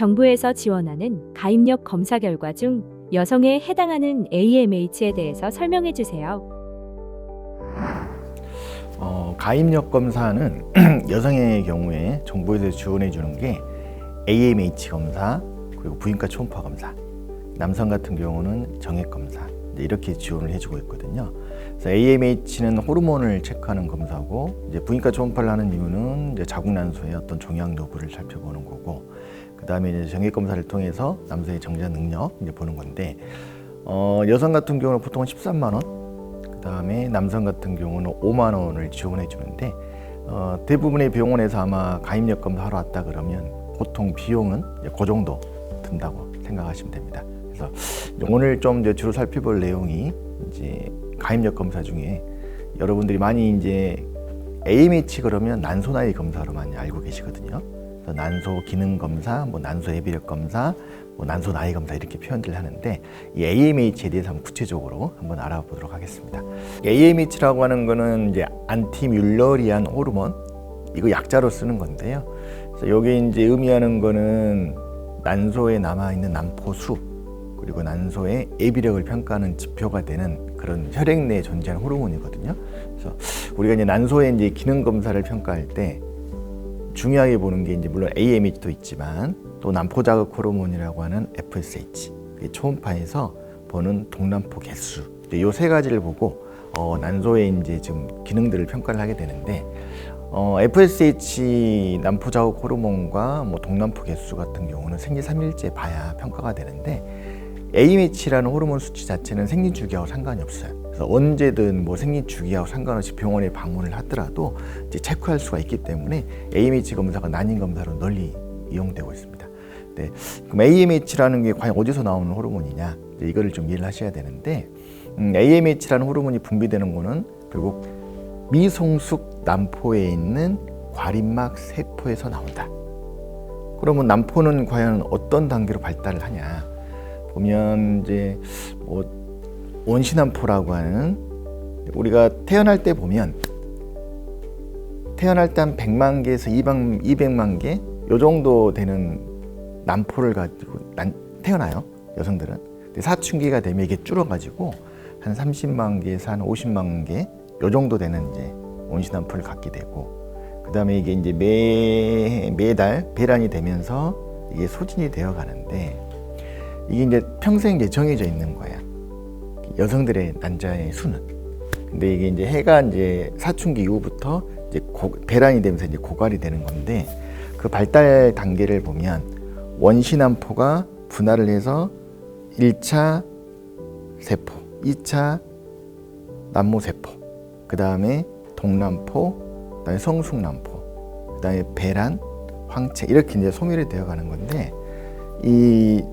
정부에서 지원하는 가입력 검사 결과 중 여성에 해당하는 AMH에 대해서 설명해 주세요. 가입력 검사는 여성의 경우에 정부에서 지원해 주는 게 AMH 검사, 그리고 부인과 초음파 검사, 남성 같은 경우는 정액 검사, 이렇게 지원을 해주고 있거든요. 그래서 AMH는 호르몬을 체크하는 검사고, 이제 부인과 초음파를 하는 이유는 이제 자궁 난소의 어떤 종양 여부를 살펴보는 거고, 그 다음에 이제 정액 검사를 통해서 남성의 정자 능력 이제 보는 건데, 여성 같은 경우는 보통 13만 원, 그 다음에 남성 같은 경우는 5만 원을 지원해 주는데, 대부분의 병원에서 아마 가입력 검사 하러 왔다 그러면 보통 비용은 그 정도 든다고 생각하시면 됩니다. 그래서 오늘 좀 이제 주로 살펴볼 내용이 이제 가입력 검사 중에 여러분들이 많이 이제 AMH 그러면 난소 나이 검사로 많이 알고 계시거든요. 그래서 난소 기능 검사, 뭐 난소 해비력 검사, 뭐 난소 나이 검사 이렇게 표현들 하는데, 이 AMH에 대해서 한번 구체적으로 한번 알아보도록 하겠습니다. AMH라고 하는 거는 이제 안티뮬러리안 호르몬, 이거 약자로 쓰는 건데요. 그래서 여기 이제 의미하는 거는 난소에 남아 있는 난포수, 그리고 난소의 애비력을 평가하는 지표가 되는 그런 혈액 내에 존재하는 호르몬이거든요. 그래서 우리가 이제 난소의 이제 기능 검사를 평가할 때 중요하게 보는 게 이제 물론 AMH도 있지만 또 난포 자극 호르몬이라고 하는 FSH, 초음파에서 보는 동난포 개수, 이 세 가지를 보고 난소의 이제 좀 기능들을 평가를 하게 되는데, FSH 난포 자극 호르몬과 뭐 동난포 개수 같은 경우는 생리 3일째 봐야 평가가 되는데, AMH라는 호르몬 수치 자체는 생리 주기하고 상관이 없어요. 그래서 언제든 뭐 생리 주기하고 상관없이 병원에 방문을 하더라도 이제 체크할 수가 있기 때문에 AMH 검사가 난임 검사로 널리 이용되고 있습니다. 네, 그럼 AMH라는 게 과연 어디서 나오는 호르몬이냐, 이거를 좀 이해를 하셔야 되는데, AMH라는 호르몬이 분비되는 거는 결국 미성숙 난포에 있는 과립막 세포에서 나온다. 그러면 난포는 과연 어떤 단계로 발달을 하냐? 보면 이제 뭐 원시난포라고 하는, 우리가 태어날 때 보면 태어날 때 한 100만 개에서 200만 개 요 정도 되는 난포를 가지고 태어나요, 여성들은. 근데 사춘기가 되면 이게 줄어가지고 한 30만 개에서 한 50만 개 요 정도 되는 이제 원시난포를 갖게 되고, 그 다음에 이게 이제 매달 배란이 되면서 이게 소진이 되어 가는데, 이게 이제 평생 이제 정해져 있는 거야, 여성들의 난자의 수는. 근데 이게 이제 해가 이제 사춘기 이후부터 이제 배란이 되면서 이제 고갈이 되는 건데, 그 발달 단계를 보면 원시난포가 분할을 해서 1차 세포, 2차 난모세포, 그 다음에 동난포, 그 다음에 성숙난포, 그 다음에 배란, 황체, 이렇게 이제 소멸이 되어 가는 건데, 이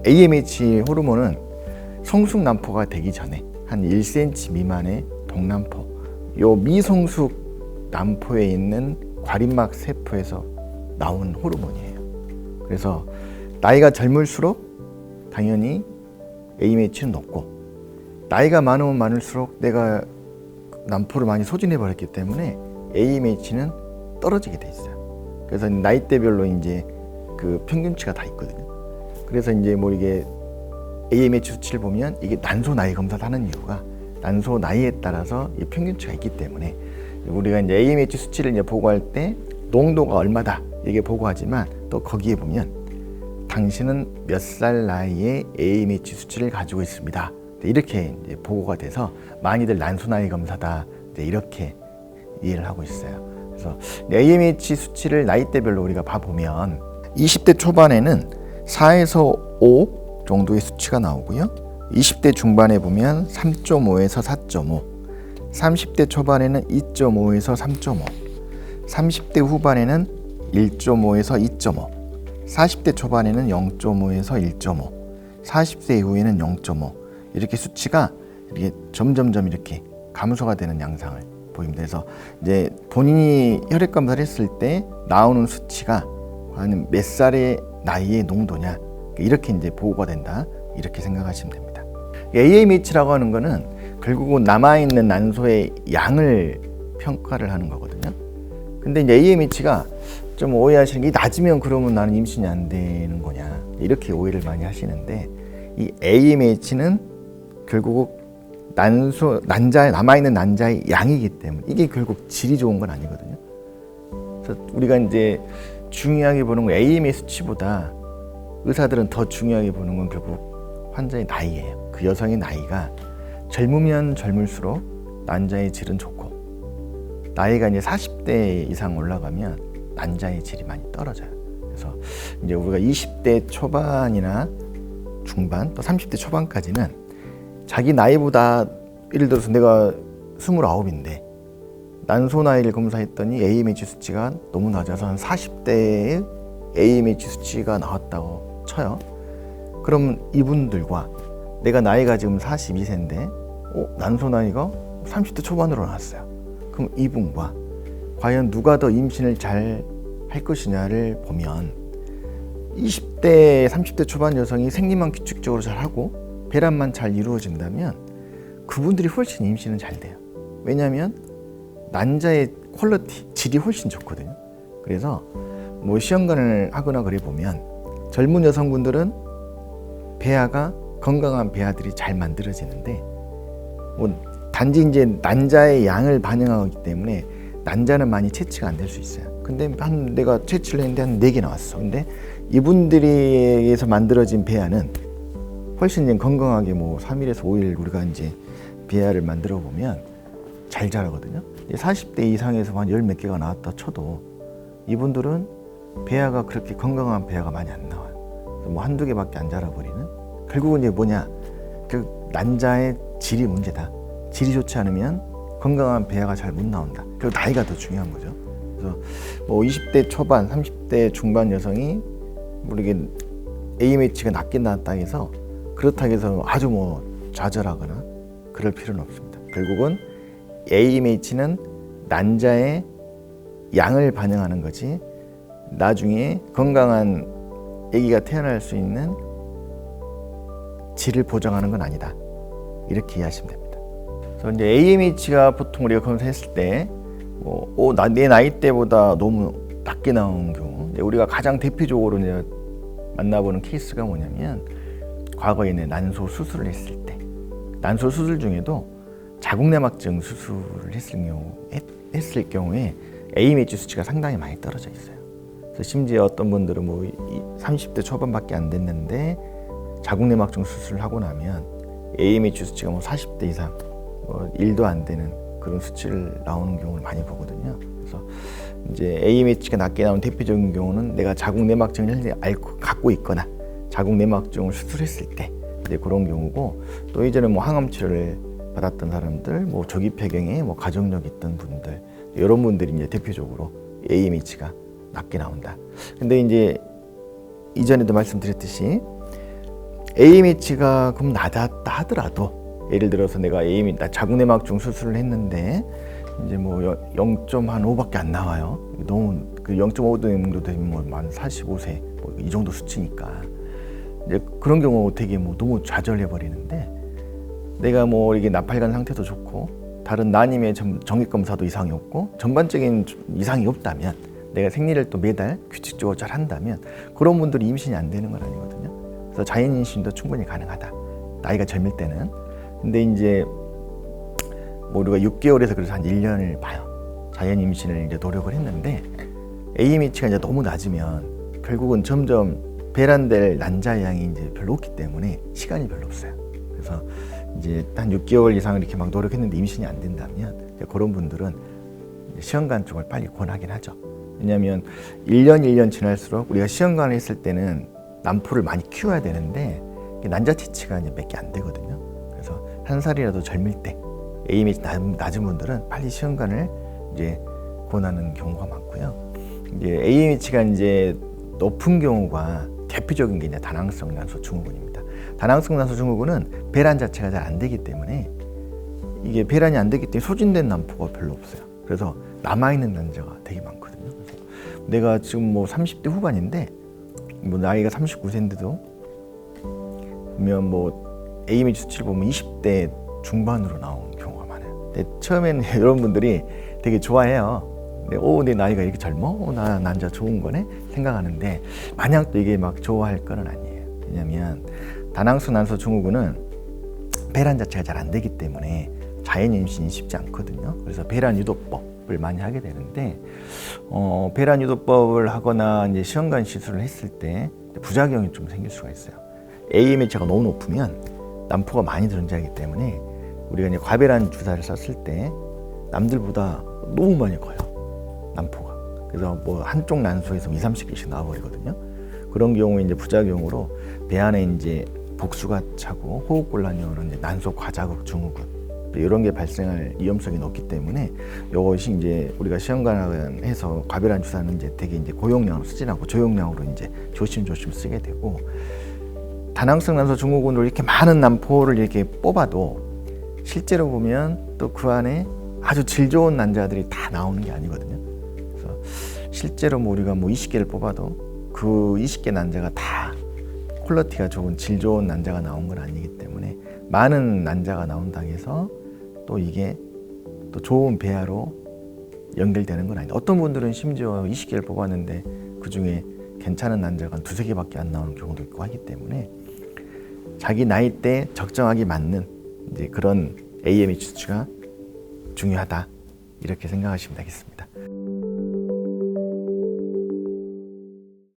AMH 호르몬은 성숙난포가 되기 전에 한 1cm 미만의 동난포, 요 미성숙 난포에 있는 과립막 세포에서 나온 호르몬이에요. 그래서 나이가 젊을수록 당연히 AMH는 높고, 나이가 많으면 많을수록 내가 난포를 많이 소진해 버렸기 때문에 AMH는 떨어지게 돼 있어요. 그래서 나이대별로 이제 그 평균치가 다 있거든요. 그래서 이제 뭐 이게 AMH 수치를 보면 이게 난소 나이 검사를 하는 이유가 난소 나이에 따라서 이 평균치가 있기 때문에, 우리가 이제 AMH 수치를 이제 보고할 때 농도가 얼마다 이게 보고하지만, 또 거기에 보면 당신은 몇 살 나이에 AMH 수치를 가지고 있습니다, 이렇게 이제 보고가 돼서 많이들 난소 나이 검사다 이렇게 이해를 하고 있어요. 그래서 AMH 수치를 나이대별로 우리가 봐보면 20대 초반에는 4에서 5 정도의 수치가 나오고요. 20대 중반에 보면 3.5에서 4.5, 30대 초반에는 2.5에서 3.5, 30대 후반에는 1.5에서 2.5, 40대 초반에는 0.5에서 1.5, 40대 이후에는 0.5, 이렇게 수치가 이렇게 점점점 이렇게 감소가 되는 양상을 보입니다. 그래서 이제 본인이 혈액 검사를 했을 때 나오는 수치가 과연 몇 살의 나이의 농도냐, 이렇게 이제 보고가 된다, 이렇게 생각하시면 됩니다. AMH라고 하는 거는 결국은 남아있는 난소의 양을 평가를 하는 거거든요. 근데 이제 AMH가 좀 오해하시는 게 낮으면 그러면 나는 임신이 안 되는 거냐 이렇게 오해를 많이 하시는데 이 AMH는 결국 난자에 남아있는 난자의 양이기 때문에 이게 결국 질이 좋은 건 아니거든요. 그래서 우리가 이제 중요하게 보는 건 AMH 수치보다 의사들은 더 중요하게 보는 건 결국 환자의 나이예요. 그 여성의 나이가 젊으면 젊을수록 난자의 질은 좋고 나이가 이제 40대 이상 올라가면 난자의 질이 많이 떨어져요. 그래서 이제 우리가 20대 초반이나 중반 또 30대 초반까지는 자기 나이보다 예를 들어서 내가 29인데 난소 나이를 검사했더니 AMH 수치가 너무 낮아서 한 40대에 AMH 수치가 나왔다고 쳐요. 그럼 이분들과 내가 나이가 지금 42세인데 난소 나이가 30대 초반으로 나왔어요. 그럼 이분과 과연 누가 더 임신을 잘 할 것이냐를 보면 20대, 30대 초반 여성이 생리만 규칙적으로 잘 하고 배란만 잘 이루어진다면 그분들이 훨씬 임신은 잘 돼요. 왜냐하면 난자의 퀄리티, 질이 훨씬 좋거든요. 그래서 뭐 시험관을 하거나 그래 보면 젊은 여성분들은 배아가 건강한 배아들이 잘 만들어지는데 뭐 단지 이제 난자의 양을 반영하기 때문에 난자는 많이 채취가 안 될 수 있어요. 근데 내가 채취를 했는데 한 4개 나왔어. 근데 이분들에게서 만들어진 배아는 훨씬 이제 건강하게 뭐 3일에서 5일 우리가 이제 배아를 만들어 보면 잘 자라거든요. 40대 이상에서 한 10몇 개가 나왔다 쳐도 이분들은 배아가 그렇게 건강한 배아가 많이 안 나와요. 뭐 한두 개밖에 안 자라버리는. 결국은 이제 뭐냐, 그 난자의 질이 문제다. 질이 좋지 않으면 건강한 배아가 잘 못 나온다. 그리고 나이가 더 중요한 거죠. 그래서 뭐 20대 초반, 30대 중반 여성이 모르게 AMH가 낮게 나왔다 해서 그렇다고 해서 아주 뭐 좌절하거나 그럴 필요는 없습니다. 결국은 AMH는 난자의 양을 반영하는 거지 나중에 건강한 아기가 태어날 수 있는 질을 보장하는 건 아니다. 이렇게 이해하시면 됩니다. 그래서 이제 AMH가 보통 우리가 검사했을 때 내 나이 때보다 너무 낮게 나온 경우, 이제 우리가 가장 대표적으로 이제 만나보는 케이스가 뭐냐면 과거에 난소 수술을 했을 때, 난소 수술 중에도 자궁내막증 수술을 했을 경우에 AMH 수치가 상당히 많이 떨어져 있어요. 그래서 심지어 어떤 분들은 뭐 30대 초반밖에 안 됐는데 자궁내막증 수술을 하고 나면 AMH 수치가 뭐 40대 이상, 1도 안 되는 그런 수치를 나오는 경우를 많이 보거든요. 그래서 이제 AMH가 낮게 나오는 대표적인 경우는 내가 자궁내막증을 갖고 있거나 자궁내막증을 수술했을 때 이제 그런 경우고, 또 이전에 뭐 항암 치료를 받았던 사람들, 뭐 조기폐경에 뭐 가족력 있던 분들, 이런 분들이 이제 대표적으로 AMH가 낮게 나온다. 근데 이제 이전에도 말씀드렸듯이 AMH가 그럼 낮았다 하더라도, 예를 들어서 내가 자궁내막증 수술을 했는데 이제 뭐 0.5밖에 안 나와요. 너무 그 0.5 정도 되면 뭐 만 45세 뭐 이 정도 수치니까 이제 그런 경우 되게 뭐 너무 좌절해 버리는데, 내가 뭐 이게 나팔관 상태도 좋고 다른 난임의 정액 검사도 이상이 없고 전반적인 이상이 없다면, 내가 생리를 또 매달 규칙적으로 잘 한다면 그런 분들이 임신이 안 되는 건 아니거든요. 그래서 자연 임신도 충분히 가능하다. 나이가 젊을 때는. 근데 이제 뭐 우리가 6개월에서 그래서 한 1년을 봐요. 자연 임신을 이제 노력을 했는데 AMH가 이제 너무 낮으면 결국은 점점 배란될 난자 양이 이제 별로 없기 때문에 시간이 별로 없어요. 그래서 이제 한 6개월 이상 이렇게 막 노력했는데 임신이 안 된다면 그런 분들은 시험관 쪽을 빨리 권하긴 하죠. 왜냐하면 1년 지날수록 우리가 시험관을 했을 때는 난포를 많이 키워야 되는데 난자 채취가 이제 몇 개 안 되거든요. 그래서 한 살이라도 젊을 때 AMH 낮은 분들은 빨리 시험관을 이제 권하는 경우가 많고요. 이제 AMH가 이제 높은 경우가 대표적인 게 이제 다낭성 난소 증후군입니다. 다낭성 난소 증후군은 배란 자체가 잘 안 되기 때문에, 이게 배란이 안 되기 때문에 소진된 난포가 별로 없어요. 그래서 남아있는 난자가 되게 많거든요. 그래서 내가 지금 뭐 30대 후반인데 뭐 나이가 39세인데도 보면 뭐 AMH 수치를 보면 20대 중반으로 나온 경우가 많아요. 근데 처음에는 여러분들이 되게 좋아해요. 내 나이가 이렇게 젊어? 나 남자 좋은 거네? 생각하는데 마냥 또 이게 막 좋아할 거는 아니에요. 왜냐면 다낭수 난소 증후군은 배란 자체가 잘 안 되기 때문에 자연 임신이 쉽지 않거든요. 그래서 배란 유도법을 많이 하게 되는데 배란 유도법을 하거나 이제 시험관 시술을 했을 때 부작용이 좀 생길 수가 있어요. AMH가 너무 높으면 난포가 많이 존재하기 때문에 우리가 이제 과배란 주사를 썼을 때 남들보다 너무 많이 커요, 난포가. 그래서 뭐 한쪽 난소에서 20-30개씩 나와버리거든요. 그런 경우에 이제 부작용으로 배 안에 이제 복수가 차고 호흡곤란이 오는 이제 난소 과자극 증후군 이런 게 발생할 위험성이 높기 때문에 이것이 이제 우리가 시험관해서 과배란 주사는 이제 되게 이제 고용량으로 쓰지 않고 저용량으로 이제 조심조심 쓰게 되고, 다낭성 난소 증후군으로 이렇게 많은 난포를 이렇게 뽑아도 실제로 보면 또 그 안에 아주 질 좋은 난자들이 다 나오는 게 아니거든요. 그래서 실제로 뭐 우리가 뭐 20개를 뽑아도 그 20개 난자가 다 퀄리티가 좋은 질 좋은 난자가 나온 건 아니기 때문에 많은 난자가 나온다고 해서 또 이게 또 좋은 배아로 연결되는 건 아니다. 어떤 분들은 심지어 20개를 뽑았는데 그 중에 괜찮은 난자가 2-3개밖에 안 나오는 경우도 있고 하기 때문에 자기 나이 때 적정하게 맞는 이제 그런 AMH 수치가 중요하다, 이렇게 생각하시면 되겠습니다.